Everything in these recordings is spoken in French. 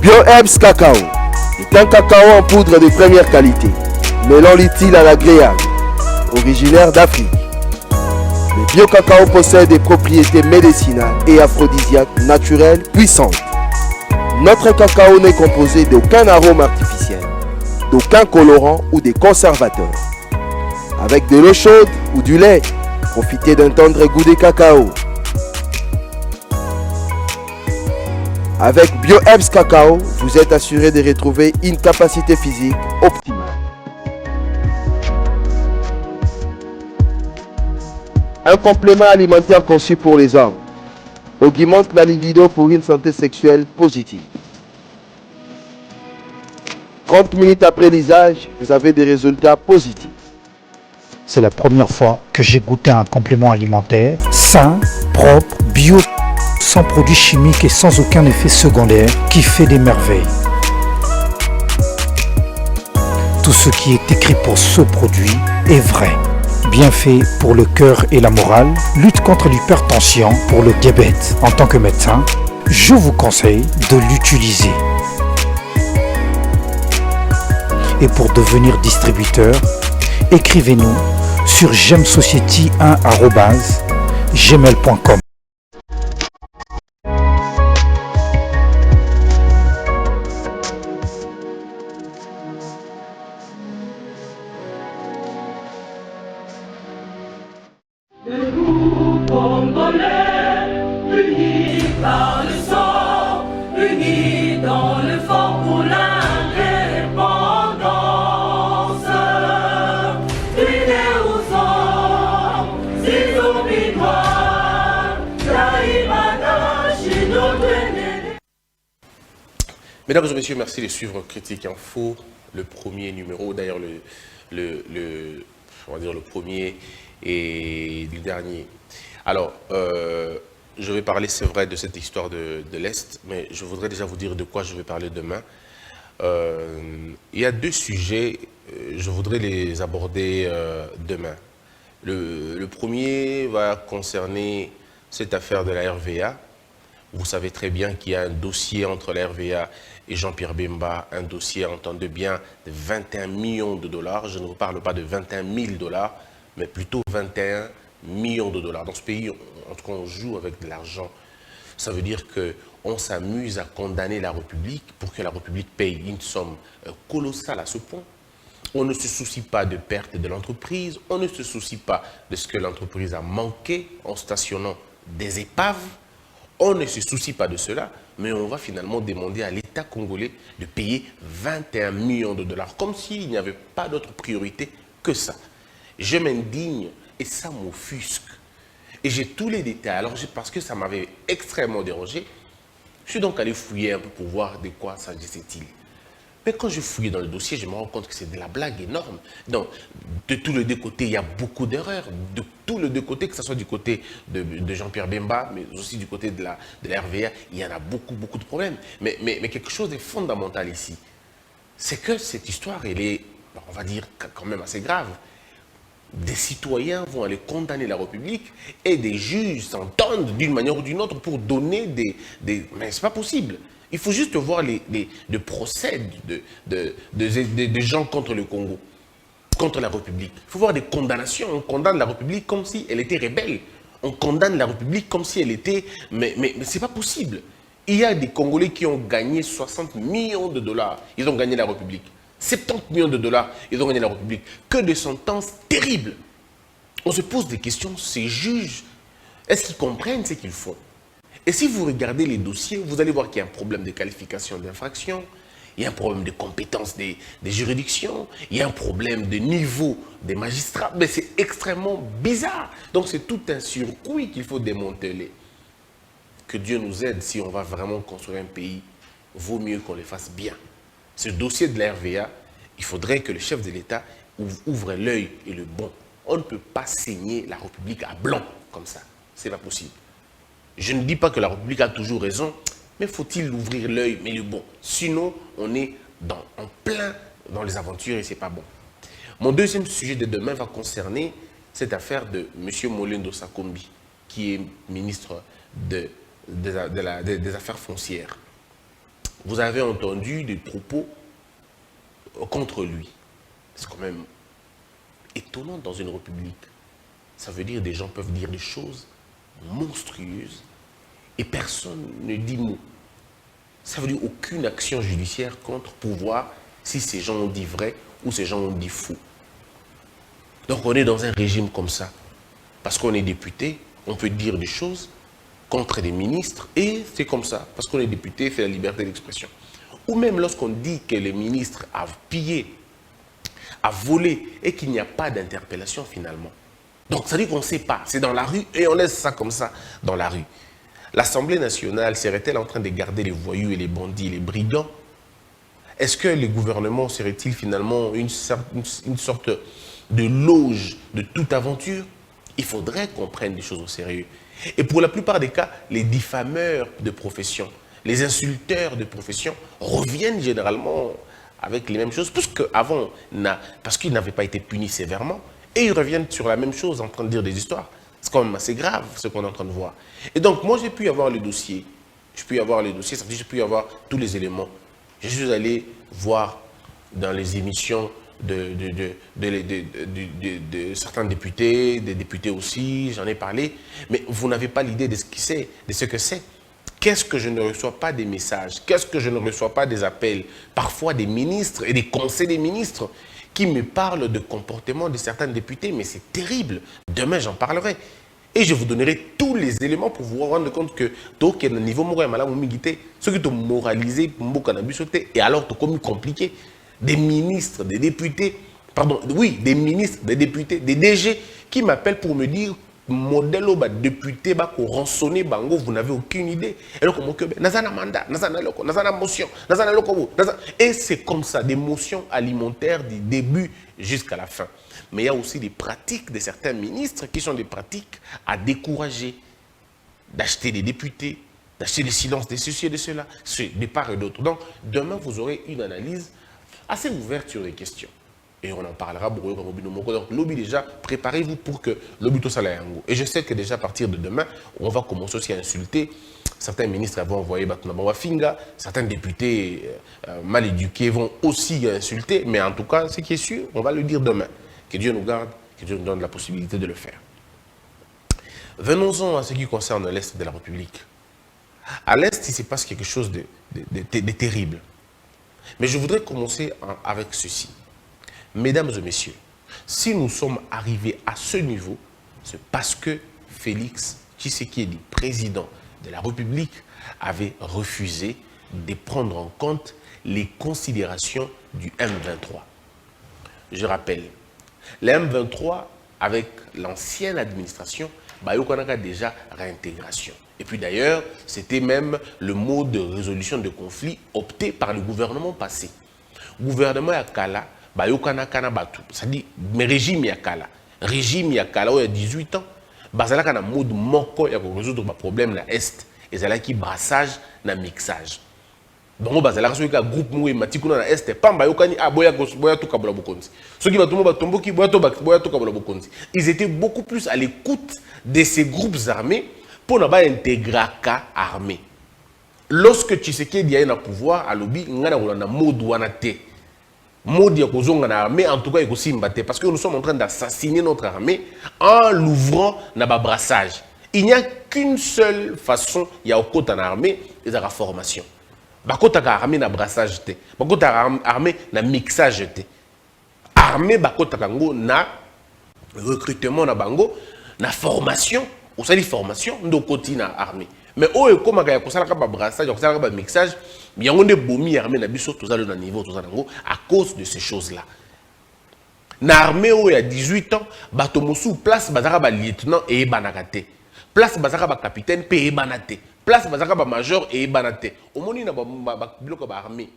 BioHerbs Cacao est un cacao en poudre de première qualité, mêlant l'utile à l'agréable, originaire d'Afrique. Le bio-cacao possède des propriétés médicinales et aphrodisiaques naturelles puissantes. Notre cacao n'est composé d'aucun arôme artificiel, d'aucun colorant ou des conservateurs. Avec de l'eau chaude ou du lait, profitez d'un tendre goût de cacao. Avec BioHerbs Cacao, vous êtes assuré de retrouver une capacité physique optimale. Un complément alimentaire conçu pour les hommes augmente la libido pour une santé sexuelle positive. 30 minutes après l'usage, vous avez des résultats positifs. C'est la première fois que j'ai goûté un complément alimentaire sain, propre, bio, sans produits chimiques et sans aucun effet secondaire qui fait des merveilles. Tout ce qui est écrit pour ce produit est vrai. Bien fait pour le cœur et la morale, lutte contre l'hypertension, pour le diabète. En tant que médecin, je vous conseille de l'utiliser. Et pour devenir distributeur, écrivez-nous sur gemsociety1@gmail.com. Debout, Congolais, unis par le sang, unis dans le fort pour l'indépendance. Unis aux hommes, ces zombies noirs, Taïmana, Chino, Mesdames et messieurs, merci de suivre Critique Info, le premier numéro, d'ailleurs on va dire le premier et le dernier. Alors, je vais parler, c'est vrai, de cette histoire de l'Est, mais je voudrais déjà vous dire de quoi je vais parler demain. Il y a deux sujets, je voudrais les aborder demain. Le premier va concerner cette affaire de la RVA. Vous savez très bien qu'il y a un dossier entre la RVA et Jean-Pierre Bemba, un dossier, entendez bien, de 21 millions de dollars. Je ne vous parle pas de 21 000 dollars, mais plutôt 21 millions de dollars. Dans ce pays, en tout cas, on joue avec de l'argent. Ça veut dire qu'on s'amuse à condamner la République pour que la République paye une somme colossale à ce point. On ne se soucie pas de perte de l'entreprise, on ne se soucie pas de ce que l'entreprise a manqué en stationnant des épaves. On ne se soucie pas de cela, mais on va finalement demander à l'État congolais de payer 21 millions de dollars, comme s'il n'y avait pas d'autre priorité que ça. Je m'indigne et ça m'offusque. Et j'ai tous les détails, alors parce que ça m'avait extrêmement dérangé, je suis donc allé fouiller un peu pour voir de quoi s'agissait-il. Mais quand je fouillais dans le dossier, je me rends compte que c'est de la blague énorme. Donc, de tous les deux côtés, il y a beaucoup d'erreurs. De tous les deux côtés, que ce soit du côté de Jean-Pierre Bemba, mais aussi du côté de la RVA, il y en a beaucoup de problèmes. Mais quelque chose de fondamental ici, c'est que cette histoire, elle est, on va dire, quand même assez grave. Des citoyens vont aller condamner la République et des juges s'entendent d'une manière ou d'une autre pour donner des... Mais c'est pas possible. Il faut juste voir les procès de gens contre le Congo, contre la République. Il faut voir des condamnations. On condamne la République comme si elle était rebelle. On condamne la République comme si elle était... Mais ce n'est pas possible. Il y a des Congolais qui ont gagné 60 millions de dollars. Ils ont gagné la République. 70 millions de dollars, ils ont gagné la République. Que de sentences terribles. On se pose des questions. Ces juges, est-ce qu'ils comprennent ce qu'ils font? Et si vous regardez les dossiers, vous allez voir qu'il y a un problème de qualification d'infraction, il y a un problème de compétence des juridictions, il y a un problème de niveau des magistrats. Mais c'est extrêmement bizarre. Donc c'est tout un circuit qu'il faut démanteler. Que Dieu nous aide si on va vraiment construire un pays. Vaut mieux qu'on le fasse bien. Ce dossier de la RVA, il faudrait que le chef de l'État ouvre l'œil et le bon. On ne peut pas saigner la République à blanc comme ça. C'est pas possible. Je ne dis pas que la République a toujours raison, mais faut-il ouvrir l'œil, mais le bon. Sinon, on est en plein dans les aventures et ce n'est pas bon. Mon deuxième sujet de demain va concerner cette affaire de M. Molendo Sakombi, qui est ministre des Affaires foncières. vous avez entendu des propos contre lui. C'est quand même étonnant dans une république. Ça veut dire que des gens peuvent dire des choses monstrueuses et personne ne dit mot. Ça veut dire aucune action judiciaire contre pour voir si ces gens ont dit vrai ou ces gens ont dit faux. Donc on est dans un régime comme ça. Parce qu'on est député, on peut dire des choses contre des ministres et c'est comme ça. Parce qu'on est député, c'est la liberté d'expression. Ou même lorsqu'on dit que les ministres a pillé, a volé et qu'il n'y a pas d'interpellation finalement. Donc ça veut dire qu'on ne sait pas. C'est dans la rue et on laisse ça comme ça dans la rue. L'Assemblée nationale serait-elle en train de garder les voyous et les bandits, les brigands? Est-ce que le gouvernement serait-il finalement une sorte de loge de toute aventure? Il faudrait qu'on prenne des choses au sérieux. Et pour la plupart des cas, les diffameurs de profession, les insulteurs de profession reviennent généralement avec les mêmes choses, parce qu'ils n'avaient pas été punis sévèrement, et ils reviennent sur la même chose en train de dire des histoires. C'est quand même assez grave ce qu'on est en train de voir. Et donc moi j'ai pu avoir le dossier, ça veut dire j'ai pu avoir tous les éléments. Je suis allé voir dans les émissions de certains députés, des députés aussi, j'en ai parlé, mais vous n'avez pas l'idée de ce que c'est. Qu'est-ce que je ne reçois pas des messages? Qu'est-ce que je ne reçois pas des appels? Parfois des ministres et des conseils des ministres qui me parlent de comportement de certains députés, mais c'est terrible. Demain, j'en parlerai. Et je vous donnerai tous les éléments pour vous rendre compte que donc il y a un niveau ceux qui t'ont moralisé, et alors c'est comme compliqué. Des ministres, des députés, des ministres, des députés, des DG qui m'appellent pour me dire modèle au député ko rançonner bango, vous n'avez aucune idée. Et donc nazana mandat, nazana motion, nazana lokobo, et c'est comme ça des motions alimentaires du début jusqu'à la fin. Mais il y a aussi des pratiques de certains ministres qui sont des pratiques à décourager, d'acheter des députés, d'acheter le silence de ceci et de cela, de part et d'autre. Donc demain vous aurez une analyse assez ouverte sur les questions. Et on en parlera beaucoup. Donc, lobby déjà, préparez-vous pour que lobby tout ça la yango. Et je sais que déjà à partir de demain, on va commencer aussi à insulter. Certains ministres vont envoyer Batunaba Finga, certains députés mal éduqués vont aussi insulter. Mais en tout cas, ce qui est sûr, on va le dire demain. Que Dieu nous garde, que Dieu nous donne la possibilité de le faire. Venons-en à ce qui concerne l'Est de la République. À l'Est, il se passe quelque chose de terrible. Mais je voudrais commencer avec ceci. Mesdames et messieurs, si nous sommes arrivés à ce niveau, c'est parce que Félix Tshisekedi, président de la République, avait refusé de prendre en compte les considérations du M23. Je rappelle, le M23, avec l'ancienne administration, il y a déjà réintégration. Et puis d'ailleurs, c'était même le mode de résolution de conflit opté par le gouvernement passé. Le gouvernement Yakala, c'est-à-dire le régime Yakala, il y a 18 ans, il y a un mode moko ya résoudre le problème dans l'Est. Et il y a un brassage, un mixage. Donc, il y a un groupe qui est dans l'Est, ils étaient beaucoup plus à l'écoute de ces groupes armés pour intégrer l'armée. Lorsque Tshisekedi a un pouvoir, à l'obi, il y a un mode mode armée, en tout cas, parce que nous sommes en train d'assassiner notre armée en l'ouvrant dans le brassage. Il n'y a qu'une seule façon, il y a en armée, c'est la formation. Bakota armée na brassage te, bakota armée na mixage te. Armée bakota kango na recrutement na bango, na formation, ou ça dit formation, ndo koti na armée. Mais oh comme kaya kosala ka brassage, kosala ka mixage, bien on est bomi armée na biso tous na niveau tous nango à cause de ces choses-là. Na armée oh il y a 18 ans, bato mosu place bazaka ba lieutenant et banakate. Place bazaka ba capitaine pe banate. Place bazaka ba major et banate. Au moni na ba bloc ba armée.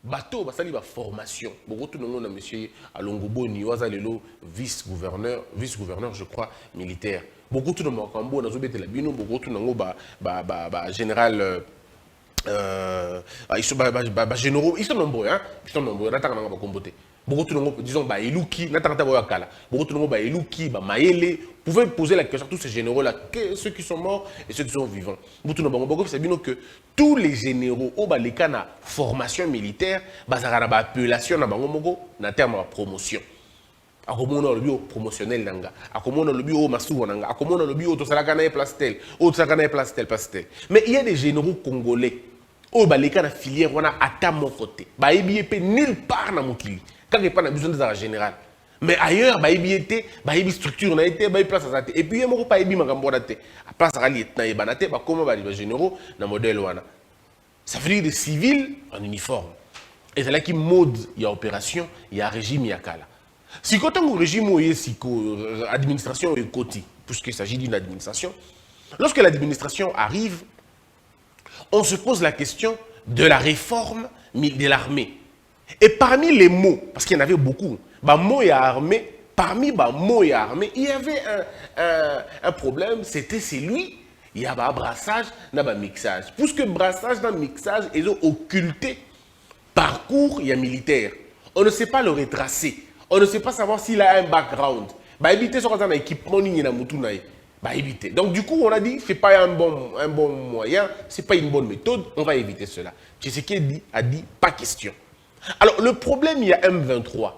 Bateau basali ba formation. Beaucoup tout na monsieur Alongobo Niwaza lelo vice-gouverneur je crois militaire. Beaucoup tout na makambo na zobete la bino beaucoup tout na ba général ils sont généraux, ils sont nombreux, hein. Ils sont nombreux. Beaucoup de gens, disons, Elouki, beaucoup de gens, Elouki, Maele, vous pouvez poser la question à tous ces généraux-là, ceux qui sont morts et ceux qui sont vivants. Beaucoup de gens, c'est bien que tous les généraux, au les cas de formation militaire, ils ont une appellation en termes de promotion. Akomona le bio promotionnel nanga, akomona le bio masou nanga, akomona le bio to salaka na plastel, autre salaka na plastel. Mais il y a des généraux congolais au baleka na filière wana ata mon côté. Ba ebiepé nulle part na mokili. Quand il pas besoin de la générale. Mais ailleurs ba ebiété, ba ebi structure na été, ba place à et puis il y a moko pas ebi makambo na té. A place à lieutenant et banaté ba comment ba les généraux na modèle wana. Ça veut dire des civils en uniforme. Et c'est là qui mode il y a opération, il y a régime, il y a kala. Si quand on régime ou administration est côté, puisqu'il s'agit d'une administration, lorsque l'administration arrive, on se pose la question de la réforme de l'armée. Et parmi les mots, parce qu'il y en avait beaucoup, mots et armée, parmi mots et armée, il y avait un problème, c'était celui, il y avait un brassage, un mixage. Puisque brassage, un mixage, ils ont occulté parcours, il y a militaire. On ne sait pas le retracer. On ne sait pas savoir s'il a un background. Bah éviter ce qu'on a un équipement ni na mutunaï. Bah éviter. Donc du coup on a dit c'est pas un bon moyen, c'est pas une bonne méthode, on va éviter cela. Tshisekedi a dit pas question. Alors le problème il y a M23.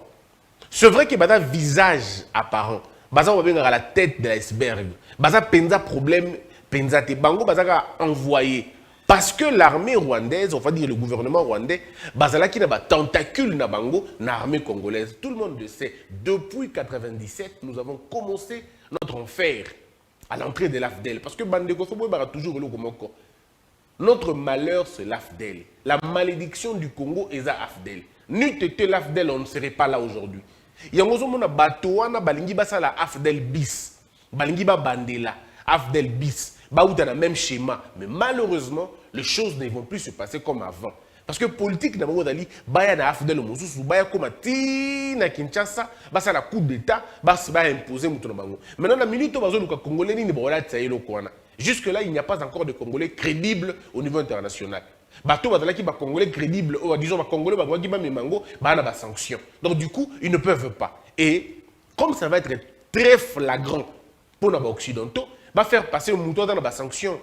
C'est vrai que bada visage apparent. Baza on va bien à la tête de l'iceberg. Baza penza problème penza te bango baza envoyé. Parce que l'armée rwandaise, on va dire le gouvernement rwandais, bazala qui n'a pas tentacule na bango na armée congolaise. Tout le monde le sait. Depuis 1997, nous avons commencé notre enfer à l'entrée de l'AFDEL. Parce que Bandeko Fobo a toujours le Komoko. Notre malheur, c'est l'AFDEL. La malédiction du Congo est à AFDEL. N'eût été l'AFDEL, on ne serait pas là aujourd'hui. Il y a un bateau, balingi basa la AFDEL bis. Balingi ba bandela, AFDEL bis. Bah, où tu as le même schéma. Mais malheureusement, les choses ne vont plus se passer comme avant. Parce que politique, d'abord, il y a un affaire de l'Omosus, il y a comme à Kinshasa, il y a un coup d'État, il y a imposé. Maintenant, la minute où les Congolais ne sont pas jusque-là, il n'y a pas encore de Congolais crédibles au niveau international. Bateau qui ba Congolais crédibles, disons ba Congolais qui ba Memango, ba na sanctions. Donc du coup, ils ne peuvent pas. Et comme ça va être très flagrant pour les occidentaux, va faire passer le mouton dans la sanction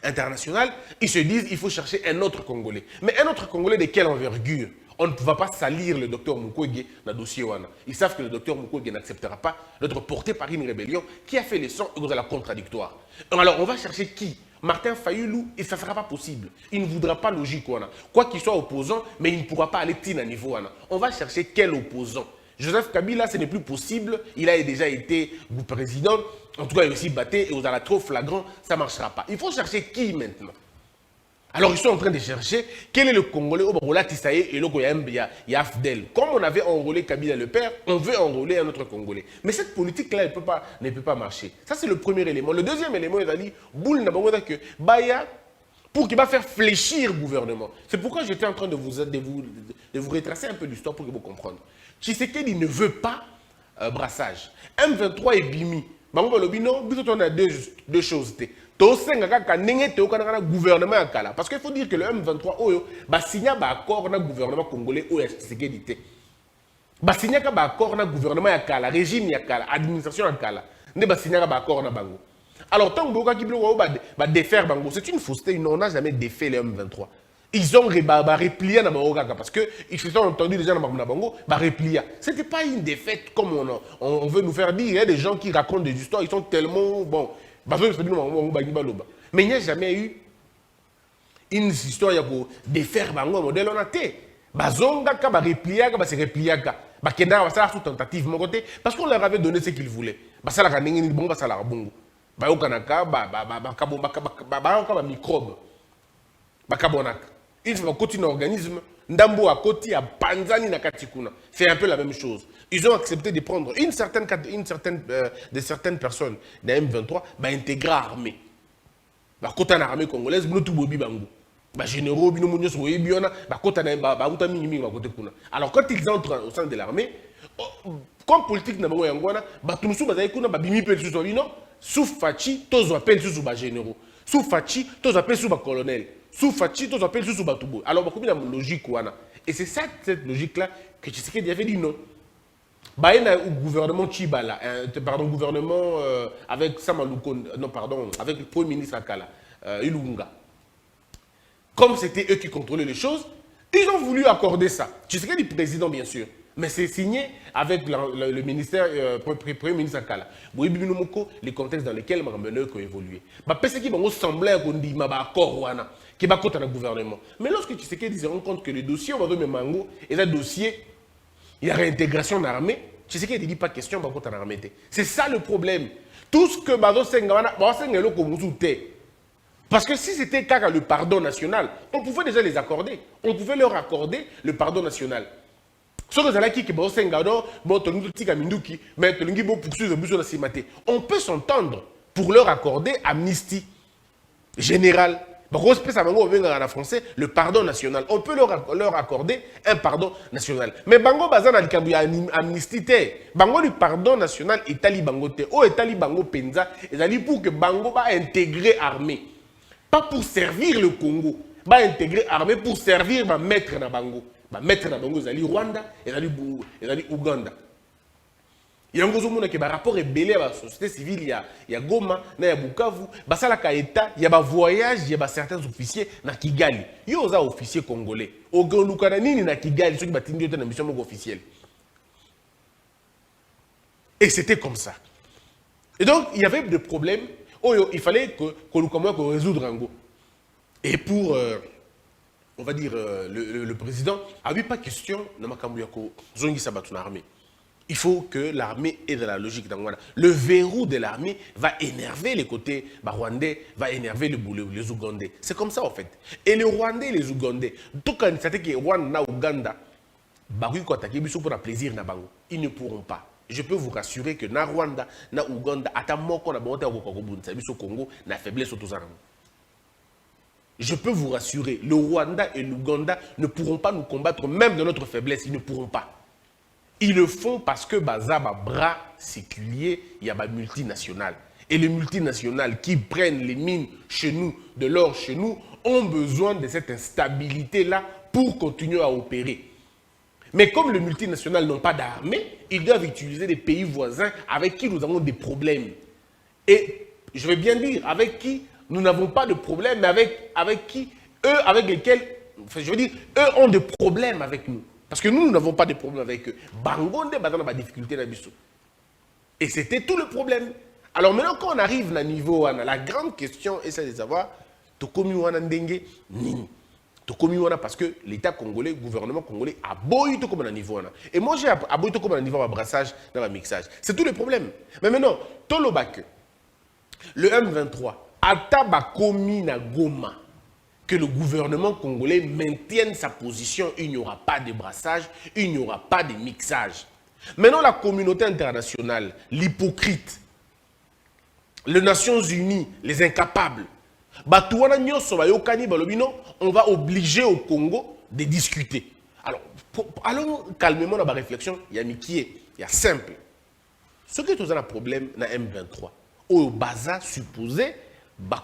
internationale, ils se disent qu'il faut chercher un autre Congolais. Mais un autre Congolais de quelle envergure? On ne va pas salir le docteur Mukwege dans le dossier Wana. Ils savent que le docteur Mukwege n'acceptera pas d'être porté par une rébellion qui a fait les sons et la contradictoire. Alors on va chercher qui? Martin Fayoulou, et ça ne sera pas possible. Il ne voudra pas logique Wana. Quoi qu'il soit opposant, mais il ne pourra pas aller à niveau Wana. On va chercher quel opposant? Joseph Kabila, ce n'est plus possible. Il a déjà été président. En tout cas, il est aussi battu et aux alas trop flagrant, ça ne marchera pas. Il faut chercher qui maintenant? Alors, ils sont en train de chercher quel est le Congolais au Barola Tissaye et il y a AFDEL. Comme on avait enrôlé Kabila le père, on veut enrôler un autre Congolais. Mais cette politique-là ne peut pas marcher. Ça, c'est le premier élément. Le deuxième élément, il a dit, Boul n'a pas que Baya, pour qu'il va faire fléchir le gouvernement. C'est pourquoi j'étais en train de vous retracer un peu l'histoire pour que vous compreniez. Tshisekedi ne veut pas brassage. M23 et Bimi. On a deux choses. Gouvernement parce qu'il faut dire que le M23 va signer un accord avec le gouvernement congolais ou Tshisekedi. Va signer un accord avec le gouvernement le régime l'administration ne va signer un accord avec Bango. Alors tant que défaire Bango, c'est une fausseté. On n'a jamais défait le M23. Ils ont replié dans Bango parce qu'ils se sont entendus déjà dans Bango, replié. Ce n'était pas une défaite comme on veut nous faire dire. Il y a des gens qui racontent des histoires, ils sont tellement bons. Mais il n'y a jamais eu une histoire de défaire Bango modèle on a été. Bazonga ka ba replié ka ba se replié ka. Ba kenda ba sala sous tentative mon côté parce qu'on leur avait donné ce qu'ils voulaient. Ba sala ka ndenge ni bon ba sala bongo. Ba yokanaka ba microbe. Ba kabonaka. Il faut continuer l'organisme. Ndambo a côté à Panzani na Katikuna. C'est un peu la même chose. Ils ont accepté de prendre certaines personnes de M23 intégrer l'armée. Bah côté de l'armée congolaise, nous tout bobi bango. Bah généraux, bino munyo so ebiona, bah côté na bah uta mingi mingi côté kuna. Alors quand ils entrent au sein de l'armée, comme politique na bango yangwana, bah tout musu bazai kuna bah bimi pe sous bino, sous fachi, tous appellent sous ba généraux. Sous fachi, tous appellent sous ba colonel. sous Fachi, tous appellent sous Batoubo. Alors, il y a une logique. Et c'est cette logique-là que Tshisekedi avait dit non. Bah, il y a un gouvernement Chibala, pardon, gouvernement avec Samalouko, non, pardon, avec le Premier ministre Akala, Ilunga. Comme c'était eux qui contrôlaient les choses, ils ont voulu accorder ça. Tshisekedi du président, bien sûr. Mais c'est signé avec le ministère, Premier ministre Akala. Les contextes dans lesquels Mameneux a évolué. Parce qu'il semblait qu'on dit qu'il y a un accord qui va contre le gouvernement. Mais lorsque Tshisekedi se rend compte que le dossier, on va donner Mango, et le dossier, il y a réintégration d'armée, Tshisekedi ne dit pas question contre l'armée. C'est ça le problème. Tout ce que Bazo Sengawana, parce que si c'était le pardon national, on pouvait déjà les accorder. On pouvait leur accorder le pardon national. On peut s'entendre pour leur accorder amnistie générale. En français, le pardon national. On peut leur accorder un pardon national. Mais Bango Bazan a dit amnistie. Bango le pardon national est tali Bango te. O est tali Bango Penza. Et dit pour que Bango va intégrer l'armée. Pas pour servir le Congo. Va intégrer l'armée pour servir ma maître na Bango. Ma maître na Bango est Rwanda et Ouganda. Il y a un rapport ébélé à la société civile, il y a Goma, il y a Bukavu, il y a un voyage, il y a certains officiers na Kigali. Il y a des officiers congolais. Au Grand Lukanani, na Kigali, ceux qui ont une mission officielle. Et c'était comme ça. Et donc, il y avait des problèmes. Il fallait qu'on résoudre en go. Et pour, on va dire, le président, il n'y a pas question de Makambouyako, Zongi Sabatou l'armée. Il faut que l'armée ait de la logique d'Angola. Le verrou de l'armée va énerver les côtés rwandais, va énerver les Ougandais. C'est comme ça en fait. Et les Rwandais et les Ougandais, tout quand c'est que Rwanda, Ouganda, ils ne pourront pas. Je peux vous rassurer que na Rwanda, na Ouganda, Congo, na faiblesse autour. Je peux vous rassurer, le Rwanda et l'Ouganda ne pourront pas nous combattre, même de notre faiblesse, ils ne pourront pas. Ils le font parce que Bazaba bras séculier, il y a des multinationales. Et les multinationales qui prennent les mines chez nous, de l'or chez nous, ont besoin de cette instabilité-là pour continuer à opérer. Mais comme les multinationales n'ont pas d'armée, ils doivent utiliser des pays voisins avec qui nous avons des problèmes. Et je vais bien dire, avec qui nous n'avons pas de problème, mais avec qui, eux, avec lesquels, enfin, je veux dire, eux ont des problèmes avec nous. Parce que nous n'avons pas de problème avec eux. Bangonde, on a des difficultés dans le. Et c'était tout le problème. Alors maintenant, quand on arrive à niveau, la grande question est celle de savoir, parce que l'État congolais, le gouvernement congolais a boyé tout comme un niveau. Et moi, j'ai aboyé tout comme un niveau à brassage, dans le mixage. C'est tout le problème. Mais maintenant, Tolobak, le M23, Ataba Komi na Goma, que le gouvernement congolais maintienne sa position, il n'y aura pas de brassage, il n'y aura pas de mixage. Maintenant, la communauté internationale, l'hypocrite, les Nations Unies, les incapables, on va obliger au Congo de discuter. Alors, allons calmement dans la réflexion, il y a Mikié, il y a simple. Ce qui est un problème dans M23, au Baza supposé,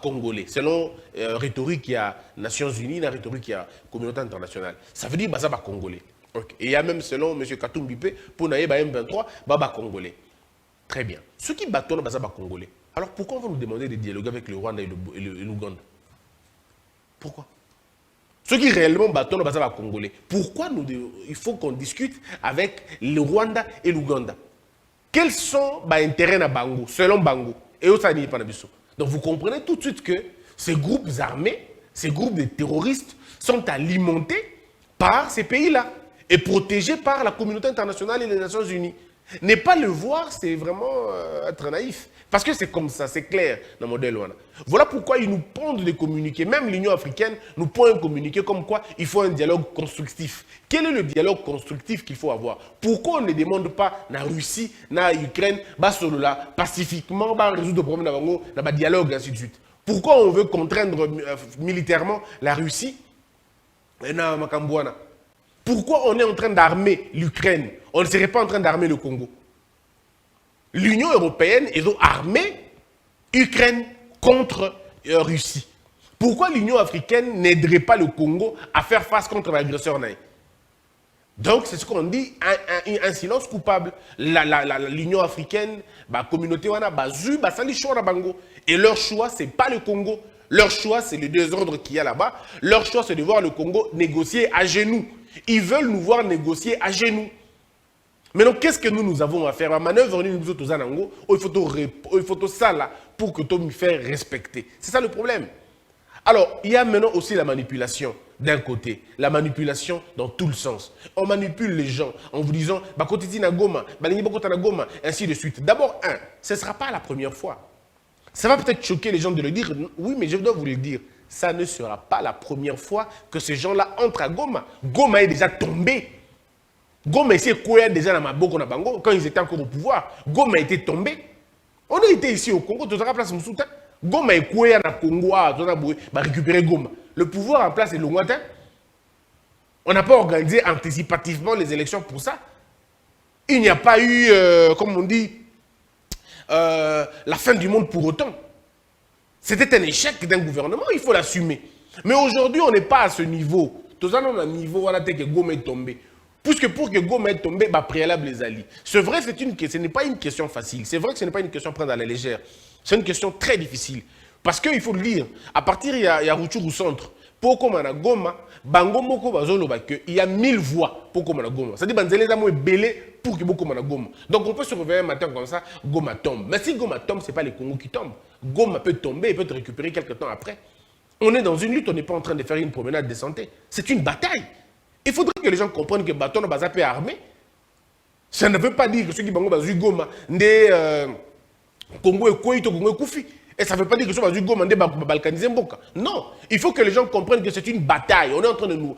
Congolais, selon rhétorique qui a Nations Unies, la rhétorique qui a communauté internationale. Ça veut dire Baza Congolais. Okay. Et il y a même selon M. Katumbi Bipé, pour Naïe M23, Baba Congolais. Très bien. Ceux qui battent Baza Congolais, alors pourquoi on va nous demander de dialoguer avec le Rwanda et l'Ouganda? Pourquoi? Ceux qui réellement battent Baza Congolais, pourquoi il faut qu'on discute avec le Rwanda et l'Ouganda? Quels sont les intérêts de Bango, selon Bango? Et où ça n'est pas Nabiso? Donc vous comprenez tout de suite que ces groupes armés, ces groupes de terroristes sont alimentés par ces pays-là et protégés par la communauté internationale et les Nations Unies. Ne pas le voir, c'est vraiment être naïf. Parce que c'est comme ça, c'est clair dans le modèle. Voilà pourquoi ils nous pondent des communiqués. Même l'Union africaine nous pond un communiqué comme quoi il faut un dialogue constructif. Quel est le dialogue constructif qu'il faut avoir? Pourquoi on ne demande pas la Russie, la Ukraine, pacifiquement, résoudre le problème dans le dialogue, et ainsi de suite? Pourquoi on veut contraindre militairement la Russie et Makambouana? Pourquoi on est en train d'armer l'Ukraine? On ne serait pas en train d'armer le Congo. L'Union européenne est armée Ukraine contre Russie. Pourquoi l'Union africaine n'aiderait pas le Congo à faire face contre l'agresseur naïf? Donc, c'est ce qu'on dit, un silence coupable. L'Union africaine, la communauté, et leur choix, ce n'est pas le Congo. Leur choix, c'est le désordre qu'il y a là-bas. Leur choix, c'est de voir le Congo négocier à genoux. Ils veulent nous voir négocier à genoux. Maintenant, qu'est-ce que nous avons à faire? La manœuvre, nous autres, il faut ça là pour que tu me fasses respecter. C'est ça le problème. Alors, il y a maintenant aussi la manipulation d'un côté. La manipulation dans tout le sens. On manipule les gens en vous disant, ainsi de suite. D'abord, ce ne sera pas la première fois. Ça va peut-être choquer les gens de le dire. Oui, mais je dois vous le dire. Ça ne sera pas la première fois que ces gens-là entrent à Goma. Goma est déjà tombé. Goma est déjà dans ma boko na bango quand ils étaient encore au pouvoir. Goma était tombé. On a été ici au Congo, tout à place Moussouta. Goma est quoi na Congo, va récupérer Goma. Le pouvoir en place est lointain. On n'a pas organisé anticipativement les élections pour ça. Il n'y a pas eu, comme on dit, la fin du monde pour autant. C'était un échec d'un gouvernement, il faut l'assumer. Mais aujourd'hui, on n'est pas à ce niveau. Tout ça, on a un niveau, on a que Goma est tombé. Puisque pour que Goma est tombé, préalable les alliés. C'est vrai, ce n'est pas une question facile. C'est vrai que ce n'est pas une question à prendre à la légère. C'est une question très difficile. Parce qu'il faut le dire, à partir il y a Rutshuru centre, pour qu'on a Goma, il y a 1000 voix pour qu'on a Goma. C'est-à-dire que les gens belé pour que beaucoup a Goma. Donc on peut se réveiller un matin comme ça, Goma tombe. Mais si Goma tombe, ce n'est pas les Congos qui tombent. Goma peut tomber et peut être récupéré quelques temps après. On est dans une lutte, on n'est pas en train de faire une promenade de santé. C'est une bataille. Il faudrait que les gens comprennent que le bâton n'est pas armé. Ça ne veut pas dire que ceux qui ont Goma, Congo et Kouito, Congo et Koufi. Et ça ne veut pas dire que ceux qui ont Goma, balkaniser Mboka. Non, il faut que les gens comprennent que c'est une bataille. On est en train de nous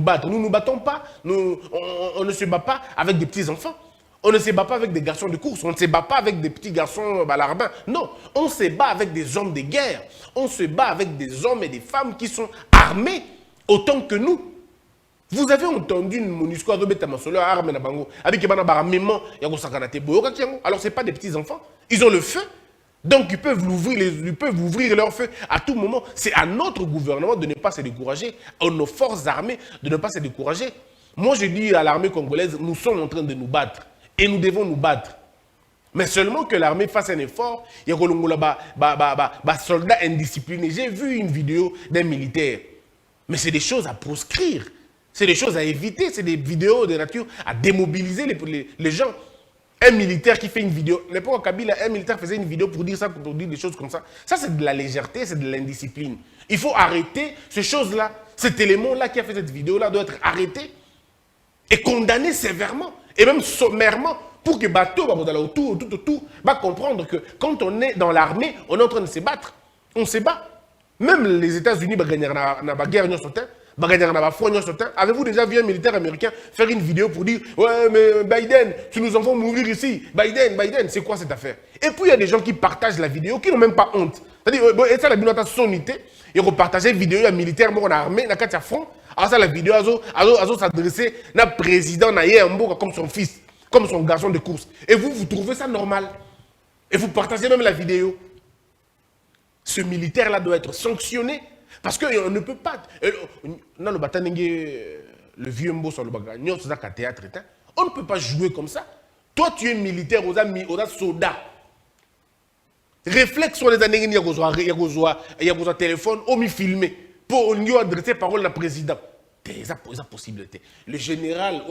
battre. Nous ne nous battons pas. On ne se bat pas avec des petits-enfants. On ne se bat pas avec des garçons de course. On ne se bat pas avec des petits garçons balardins. Non, on se bat avec des hommes de guerre. On se bat avec des hommes et des femmes qui sont armés autant que nous. Vous avez entendu une MONUSCO de Betamasolo armé na bango avec un armement alors ce n'est pas des petits enfants, ils ont le feu. Donc ils peuvent ouvrir leur feu à tout moment. C'est à notre gouvernement de ne pas se décourager, à nos forces armées de ne pas se décourager. Moi je dis à l'armée congolaise, nous sommes en train de nous battre et nous devons nous battre. Mais seulement que l'armée fasse un effort, il y a soldats indisciplinés. J'ai vu une vidéo d'un militaire. Mais c'est des choses à proscrire. C'est des choses à éviter, c'est des vidéos de nature à démobiliser les gens. Un militaire qui fait une vidéo, l'époque Kabila, un militaire faisait une vidéo pour dire ça, pour dire des choses comme ça. Ça, c'est de la légèreté, c'est de l'indiscipline. Il faut arrêter ces choses-là. Cet élément-là qui a fait cette vidéo-là doit être arrêté et condamné sévèrement, et même sommairement, pour que Bateau, autour, va comprendre que quand on est dans l'armée, on est en train de se battre. On se bat. Même les États-Unis, gagner la guerre, avez-vous déjà vu un militaire américain faire une vidéo pour dire « Ouais, mais Biden, tu nous en fais mourir ici. Biden, c'est quoi cette affaire ?» Et puis il y a des gens qui partagent la vidéo, qui n'ont même pas honte. C'est-à-dire, et ça, la vidéo a sonité, ils repartageaient la vidéo, il y a un militaire mort en armée, il y a front. Alors ça, la vidéo, a s'adresser à président comme son fils, comme son garçon de course. Et vous trouvez ça normal. Et vous partagez même la vidéo. Ce militaire-là doit être sanctionné. Parce qu'on ne peut pas. Le vieux mot sur le bagage, on ne peut pas jouer comme ça. Toi, tu es militaire, aux soldats. Réflexe sur les années, il y a un téléphone, on m'a filmé pour adresser parole à président. C'est la possibilité. Le général,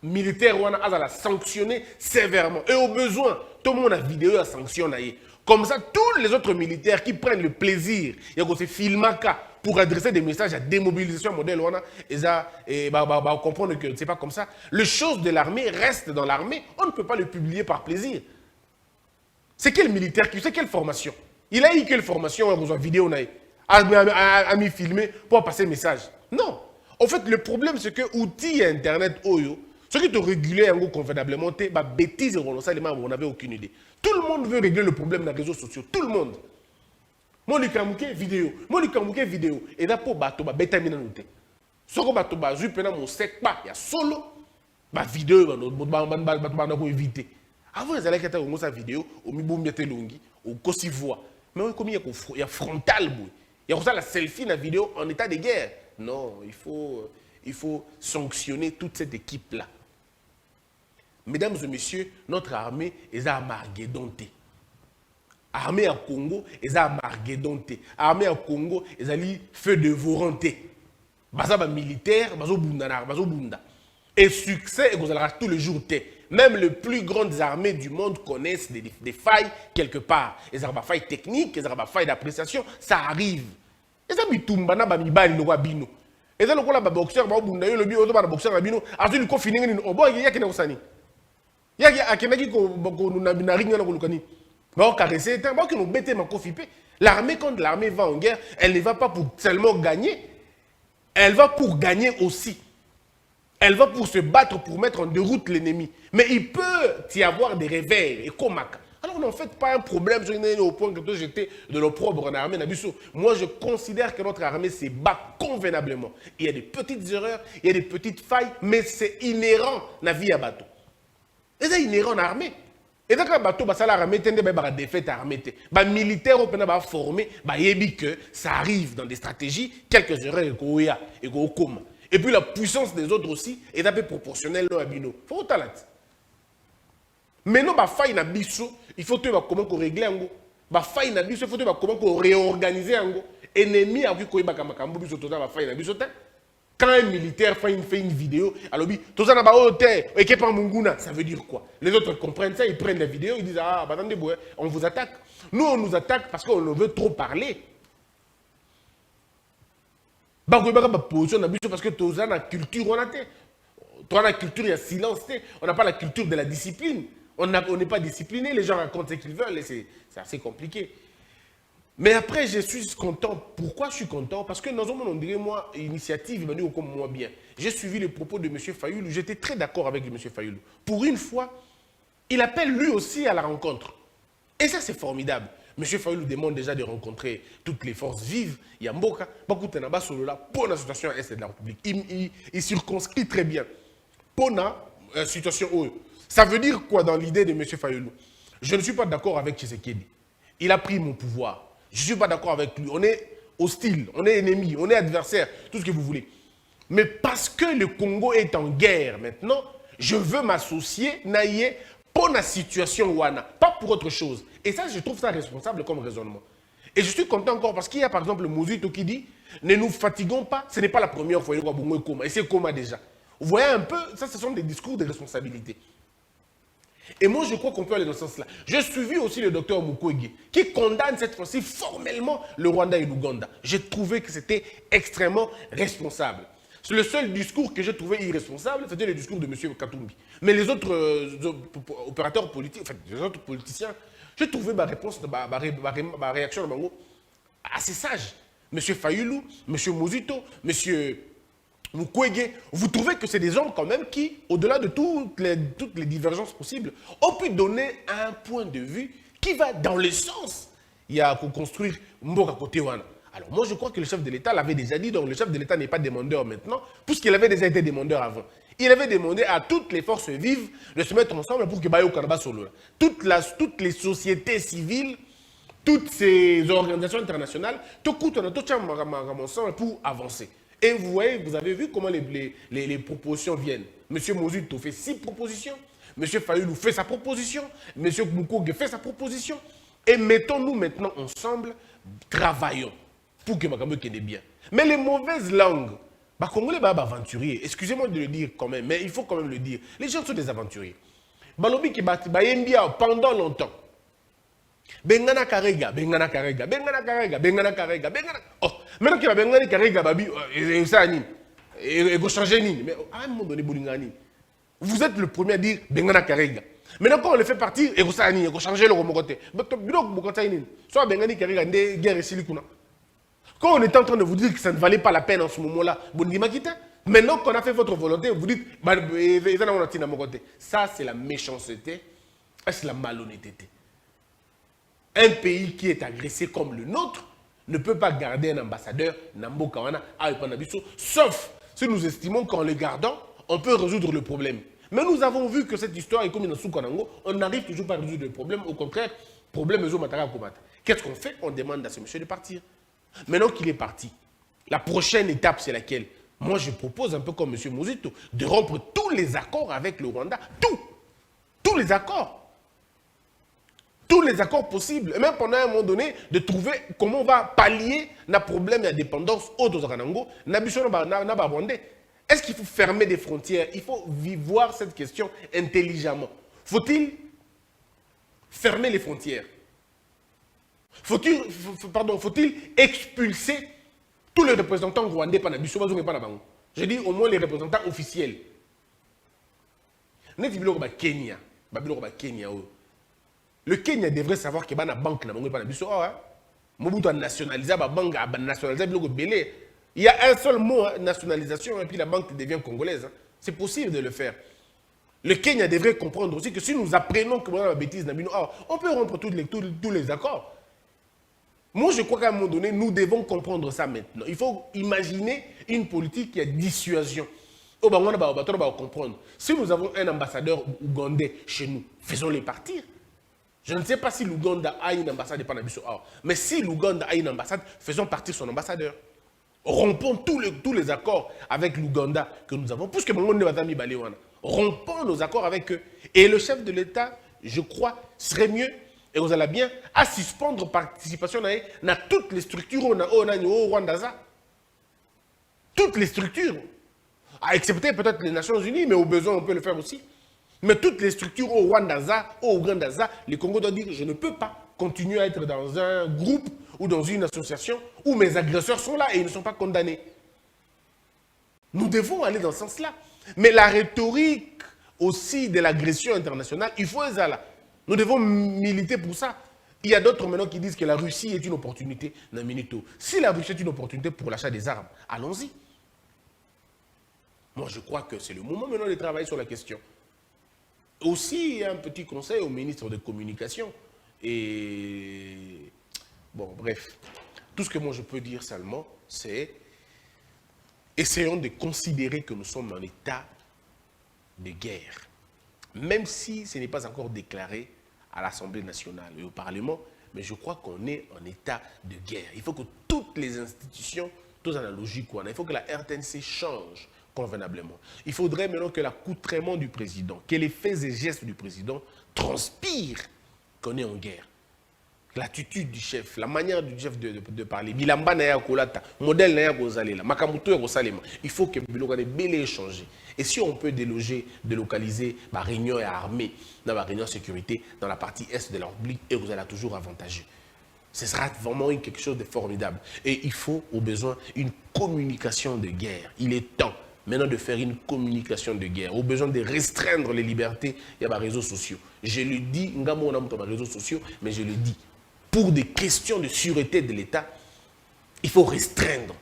militaire, on a sanctionné sévèrement. Et au besoin, tout le monde a vidéo à sanctionner. Comme ça, tous les autres militaires qui prennent le plaisir, il y a films pour adresser des messages à démobilisation modèle, et comprendre que ce n'est pas comme ça. Les choses de l'armée restent dans l'armée, on ne peut pas le publier par plaisir. C'est quel militaire, c'est quelle formation? Il a eu quelle formation, on a besoin de vidéo, a mis filmé pour passer le message? Non. En fait, le problème, c'est que l'outil Internet, ceux qui te régulent convenablement, bêtises, on n'avait aucune idée. Tout le monde veut régler le problème dans les réseaux sociaux. Tout le monde. Moi, je vidéo. Et là, pour bateau, bétamine noté. Ce que bateau, je peux mon sec pas. Il y a solo. Vidéo, éviter. Avant, ils allaient faire sa vidéo, au Miboum Longi, au Kosivois. Mais comme il y a frontal, il y a la selfie, la vidéo en état de guerre. Non, il faut sanctionner toute cette équipe-là. Mesdames et messieurs, notre armée est à Marguedon. Armée à Congo est à Marguedon. Armée à Congo est à feu de volonté. Bazaba militaire, bazo bunda. Et succès, vous allez tous les jours. Même les plus grandes armées du monde connaissent des failles quelque part. Les failles techniques, les failles d'appréciation, ça arrive. Et ça mitumba na ba mibali no bino. Et ça lokola ba boxeur ba bunda yo lobi ozo ba boxeur ba bino, azu liko fininga ni obo yaki na usani. Yaki akenaki ko na ringa na kolukani. Ba caresser, ba ki no bete ma kofipe. L'armée, quand l'armée va en guerre, elle ne va pas pour seulement gagner, elle va pour gagner aussi. Elle va pour se battre, pour mettre en déroute l'ennemi. Mais il peut y avoir des revers et comac. Alors n'en faites pas un problème au point que j'étais de l'opprobre en armée. Moi, je considère que notre armée se bat convenablement. Il y a des petites erreurs, il y a des petites failles, mais c'est inhérent à la vie à bateau. Et c'est inhérent à l'armée. Et donc, bateau, ça l'armée, il défaite armée. Les militaires sont formés, que ça arrive dans des stratégies, quelques erreurs et coma. Et puis la puissance des autres aussi est un peu proportionnelle à Bino. Il faut talent. Maintenant, il faut comment régler ango. Il faut comment réorganiser ango. Ennemi a vu qu'il y a quand un militaire fait une vidéo, alors tout ça ça veut dire quoi? Les autres comprennent ça, ils prennent la vidéo, ils disent ah attendez, on vous attaque. Nous on nous attaque parce qu'on veut trop parler. Parce que tu as la culture, on a la culture, il y a silence, on n'a pas la culture de la discipline. On n'est pas discipliné, les gens racontent ce qu'ils veulent et c'est assez compliqué. Mais après, je suis content. Pourquoi je suis content? Parce que dans un monde, on dirait, moi, initiative, il m'a dit comme moi bien. J'ai suivi les propos de M. Fayoulou, j'étais très d'accord avec M. Fayoulou. Pour une fois, il appelle lui aussi à la rencontre. Et ça, c'est formidable. M. Fayoulou demande déjà de rencontrer toutes les forces vives. Il y a Mboka, beaucoup de Naba Solola, pour la situation à l'Est de la République. Il circonscrit très bien. Pour la situation où. Ça veut dire quoi dans l'idée de M. Fayoulou? Je ne suis pas d'accord avec Tshisekedi. Il a pris mon pouvoir. Je ne suis pas d'accord avec lui. On est hostile, on est ennemi, on est adversaire, tout ce que vous voulez. Mais parce que le Congo est en guerre maintenant, je veux m'associer, naïe, pour la situation Wana, pas pour autre chose. Et ça, je trouve ça responsable comme raisonnement. Et je suis content encore parce qu'il y a par exemple le Mozito qui dit ne nous fatiguons pas, ce n'est pas la première fois qu'il y a coma. Et c'est coma déjà. Vous voyez un peu, ça ce sont des discours de responsabilité. Et moi, je crois qu'on peut aller dans ce sens-là. J'ai suivi aussi le docteur Mukwege, qui condamne cette fois-ci formellement le Rwanda et l'Ouganda. J'ai trouvé que c'était extrêmement responsable. Le seul discours que j'ai trouvé irresponsable, c'était le discours de M. Katumbi. Mais les autres opérateurs politiques, enfin, les autres politiciens, j'ai trouvé ma réponse, ma réaction assez sage. M. Fayoulou, M. Mozito, M. Mukwege, vous trouvez que c'est des gens quand même qui, au-delà de toutes les divergences possibles, ont pu donner un point de vue qui va dans le sens. Il y a pour construire Mboka côté Wana. Alors moi je crois que le chef de l'État l'avait déjà dit, donc le chef de l'État n'est pas demandeur maintenant, puisqu'il avait déjà été demandeur avant. Il avait demandé à toutes les forces vives de se mettre ensemble pour que Bayo Kanaba Solo. Toutes les sociétés civiles, toutes ces organisations internationales, tout ensemble pour avancer. Et vous voyez, vous avez vu comment les propositions viennent. M. Mozito fait 6 propositions. M. Fayoulou fait sa proposition. M. Mukwege fait sa proposition. Et mettons-nous maintenant ensemble, travaillons pour que Makambo ait bien. Mais les mauvaises langues, les Congolais sont aventuriers. Excusez-moi de le dire quand même, mais il faut quand même le dire. Les gens sont des aventuriers. Balobi qui pendant longtemps. Bengana Karega, Bengana Karega, Bengana Karega, Bengana Karega, Bengana. Oh, maintenant qu'il y a Bengana Karega, Babi, et ça, et vous changez Nini. Mais à un moment donné, Boulingani, vous êtes le premier à dire Bengana Karega. Maintenant, quand on le fait partir, et vous savez, vous changez le côté. Soit Bengani Karega, guerre et silicona. Quand on était en train de vous dire que ça ne valait pas la peine en ce moment-là, maintenant qu'on a fait votre volonté, vous dites, ça c'est la méchanceté, c'est la malhonnêteté. Un pays qui est agressé comme le nôtre ne peut pas garder un ambassadeur, sauf si nous estimons qu'en le gardant, on peut résoudre le problème. Mais nous avons vu que cette histoire est comme une Soukanango, on n'arrive toujours pas à résoudre le problème, au contraire, problème est au Matara Komata. Qu'est-ce qu'on fait? On demande à ce monsieur de partir. Maintenant qu'il est parti, la prochaine étape, c'est laquelle? Moi, je propose, un peu comme M. Muzito, de rompre tous les accords avec le Rwanda. Tous les accords. Tous les accords possibles. Et même pendant un moment donné, de trouver comment on va pallier le problème de la dépendance au Dozaranango, Est-ce qu'il faut fermer des frontières? Il faut voir cette question intelligemment. Faut-il fermer les frontières? Faut-il expulser tous les représentants rwandais? Je dis au moins les représentants officiels. Kenya. Le Kenya devrait savoir qu'il y a une banque. Mobutu a nationalisé la banque, a nationalisé le Belé. Il y a un seul mot, nationalisation, et puis la banque devient congolaise. C'est possible de le faire. Le Kenya devrait comprendre aussi que si nous apprenons que la bêtise, on peut rompre tous les accords. Moi, je crois qu'à un moment donné, nous devons comprendre ça maintenant. Il faut imaginer une politique qui a dissuasion. On va comprendre. Si nous avons un ambassadeur ougandais chez nous, faisons-les partir. Je ne sais pas si l'Ouganda a une ambassade de Panabiso. Mais si l'Ouganda a une ambassade, faisons partir son ambassadeur. Rompons tous les accords avec l'Ouganda que nous avons. Puisque rompons nos accords avec eux. Et le chef de l'État, je crois, serait mieux, et vous allez bien, à suspendre participation dans toutes les structures au Rwanda. Toutes les structures. À excepter peut-être les Nations Unies, mais au besoin, on peut le faire aussi. Mais toutes les structures au Rwanda, au Ouganda, les Congos doivent dire je ne peux pas continuer à être dans un groupe ou dans une association où mes agresseurs sont là et ils ne sont pas condamnés. Nous devons aller dans ce sens-là. Mais la rhétorique aussi de l'agression internationale, il faut ça là. Nous devons militer pour ça. Il y a d'autres maintenant qui disent que la Russie est une opportunité. Non, Minito. Si la Russie est une opportunité pour l'achat des armes, allons-y. Moi, je crois que c'est le moment maintenant de travailler sur la question. Aussi, un petit conseil au ministre de Communication. Et bon, bref. Tout ce que moi je peux dire seulement, c'est essayons de considérer que nous sommes en état de guerre. Même si ce n'est pas encore déclaré à l'Assemblée nationale et au Parlement, mais je crois qu'on est en état de guerre. Il faut que toutes les institutions, toutes analogiques, il faut que la RTNC change convenablement. Il faudrait maintenant que l'accoutrement du président, que les faits et gestes du président transpirent qu'on est en guerre. L'attitude du chef, la manière du chef de parler, bilamba na ya kolata, modèle na ya kozalela, makamuto ya kosalema. Il faut que biloko ne belé changer. Et si on peut délocaliser la réunion armée, dans la réunion sécurité, dans la partie est de la République, et vous allez toujours avantageux. Ce sera vraiment quelque chose de formidable. Et il faut, au besoin, une communication de guerre. Il est temps maintenant de faire une communication de guerre. Au besoin de restreindre les libertés, il y a les réseaux sociaux. Je le dis, on a les réseaux sociaux, mais je le dis. Pour des questions de sûreté de l'État, il faut restreindre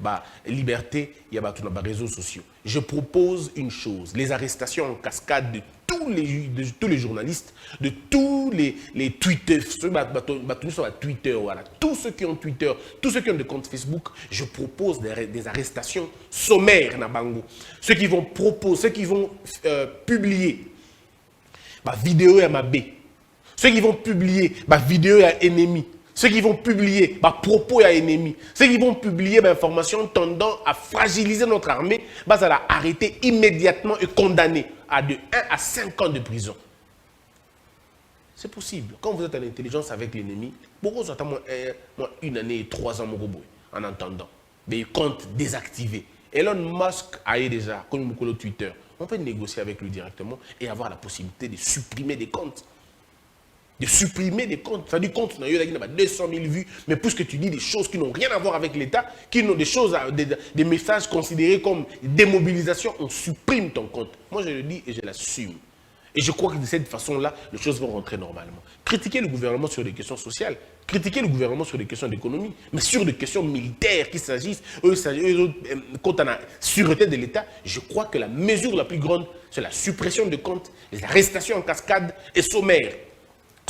la liberté, il y a les réseaux sociaux. Je propose une chose, les arrestations en cascade de tous les journalistes, de tous les Twitter, tous ceux qui ont Twitter, tous ceux qui ont des comptes Facebook, je propose des arrestations sommaires na bango. Ceux qui vont publier ma vidéo à ma B. Ceux qui vont publier ma vidéo à ennemi, ceux qui vont publier ma propos à ennemi, ceux qui vont publier ma information tendant à fragiliser notre armée, ça va arrêter immédiatement et condamner à de 1 à 5 ans de prison. C'est possible. Quand vous êtes en intelligence avec l'ennemi, beaucoup sont une année et 3 ans en entendant. Des comptes désactivés. Elon Musk a déjà, comme le Twitter, on peut négocier avec lui directement et avoir la possibilité de supprimer des comptes. De supprimer des comptes. C'est-à-dire compte, il y a 200 000 vues, mais puisque tu dis des choses qui n'ont rien à voir avec l'État, qui n'ont des choses, des messages considérés comme démobilisation, on supprime ton compte. Moi, je le dis et je l'assume. Et je crois que de cette façon-là, les choses vont rentrer normalement. Critiquer le gouvernement sur des questions sociales, critiquer le gouvernement sur des questions d'économie, mais sur des questions militaires qu'il s'agisse, quant à la sûreté de l'État, je crois que la mesure la plus grande, c'est la suppression de comptes, les arrestations en cascade et sommaires.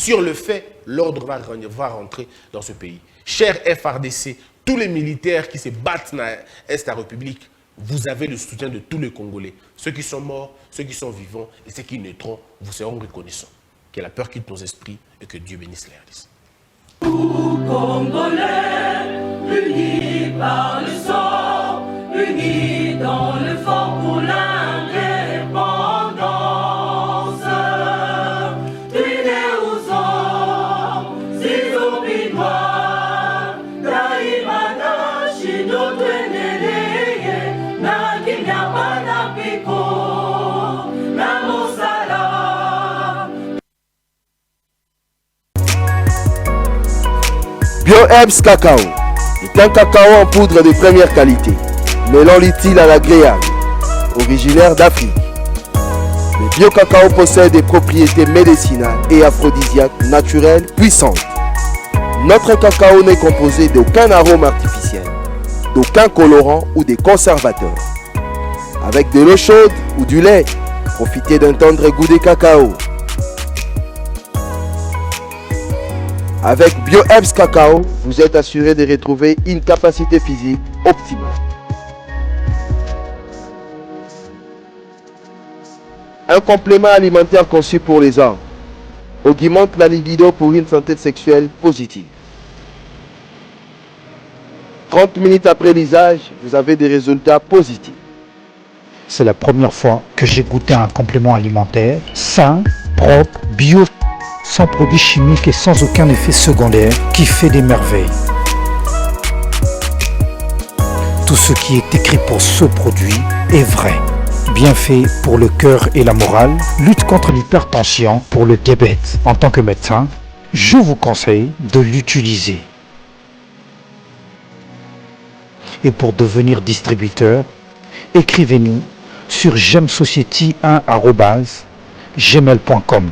Sur le fait, l'ordre va rentrer dans ce pays. Cher FRDC, tous les militaires qui se battent dans l'Est de la République, vous avez le soutien de tous les Congolais. Ceux qui sont morts, ceux qui sont vivants et ceux qui naîtront, vous seront reconnaissants. Que la peur quitte nos esprits et que Dieu bénisse les RDC. Congolais, unis par le sang, unis dans le fort pour l'indépendance. Tués aux hommes, si obinois, Daimana, Chino, Tweneleye, Nakinyabana, Pico, Namosala. BioHerbs Cacao est un cacao en poudre de première qualité, mêlant l'utile à l'agréable, originaire d'Afrique. Le bio-cacao possède des propriétés médicinales et aphrodisiaques naturelles puissantes. Notre cacao n'est composé d'aucun arôme artificiel, d'aucun colorant ou des conservateurs. Avec de l'eau chaude ou du lait, profitez d'un tendre goût de cacao. Avec BioHerbs Cacao, vous êtes assuré de retrouver une capacité physique optimale. Un complément alimentaire conçu pour les hommes augmente la libido pour une santé sexuelle positive. 30 minutes après l'usage, vous avez des résultats positifs. C'est la première fois que j'ai goûté un complément alimentaire sain, propre, bio, sans produits chimiques et sans aucun effet secondaire qui fait des merveilles. Tout ce qui est écrit pour ce produit est vrai. Bienfait pour le cœur et la morale, lutte contre l'hypertension, pour le diabète. En tant que médecin, je vous conseille de l'utiliser. Et pour devenir distributeur, écrivez-nous sur gemsociety1@gmail.com.